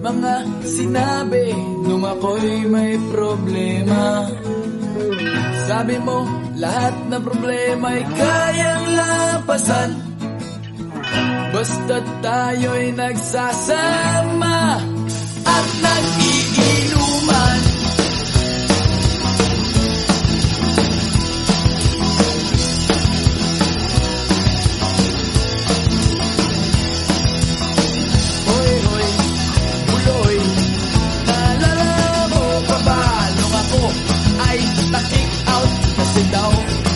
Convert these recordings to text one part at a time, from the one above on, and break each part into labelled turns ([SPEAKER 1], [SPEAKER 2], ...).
[SPEAKER 1] mga sinabi nung ako'y may problema. Sabi mo, lahat ng problema'y kayang lampasan basta't tayo'y nagsasama at nag-iinuman. Hoy, hoy, buloy, naalala mo pa ba nung ako ay na-kick out kasi daw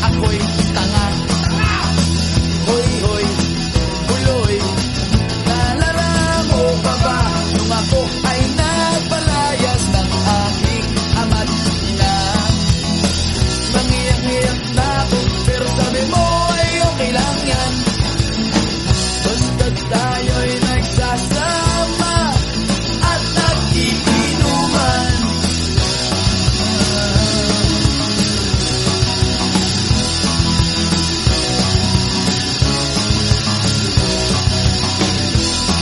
[SPEAKER 1] ako'y tanga? Hoy, hoy, buloy, naalala mo pa ba nung ako ay nagpalayas ng aking ama't ina? Nangiyak-ngiyak na ako pero sabi mo ay okay lang yan basta't tayo'y nagsasama at nag-iinuman.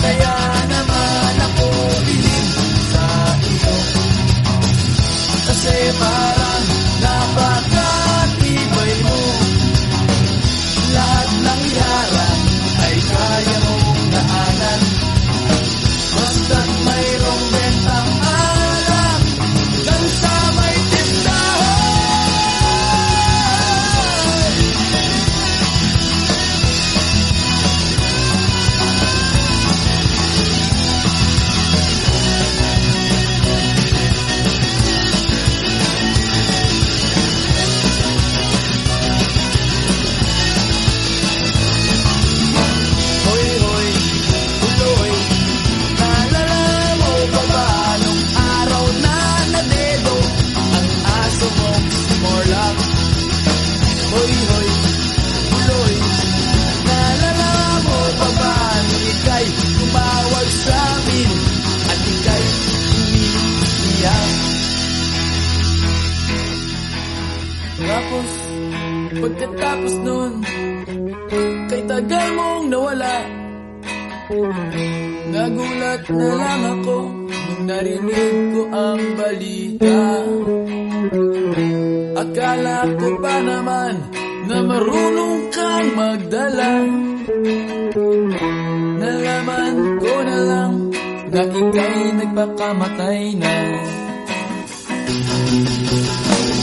[SPEAKER 1] Kaya naman ako bilib sa iyo kasi parang napakatibay mo. Lahat ng harang ay kaya mong daanan basta't mayroong bentang alak dyan sa may tindahan. Hoy, hoy, buloy, naalala mo pa ba nung araw na nadedo ang aso mong si Morlock? Hoy, hoy, buloy, naalala mo pa ba nung ika'y tumawag sa amin at ika'y umiiyak? Tapos, pagkatapos nun, kay tagal mong nawala, nagulat na lang ako nung narinig ko ang balita. Akala ko pa naman na marunong kang magdala. Nalaman ko na lang na ika'y nagpakamatay na.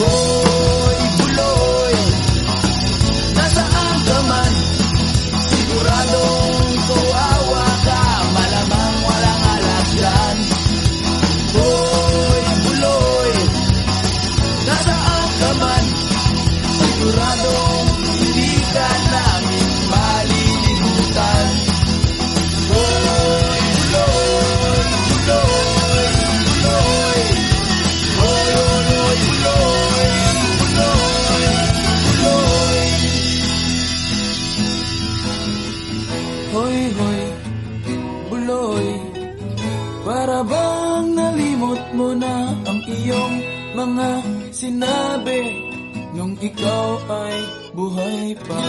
[SPEAKER 1] Hoy, buloy, nasaan ka man? Siguradong kawawa ka, malamang walang alak dyan. Hoy, buloy, nasaan ka man? Siguradong hindi ka namin malilimutan. Hoy, buloy, buloy, buloy. Hoy, hoy, hoy, buloy, buloy, buloy. Hoy, hoy, buloy, para bang nalimot mo na ang iyong mga sinabi nung ikaw ay buhay pa?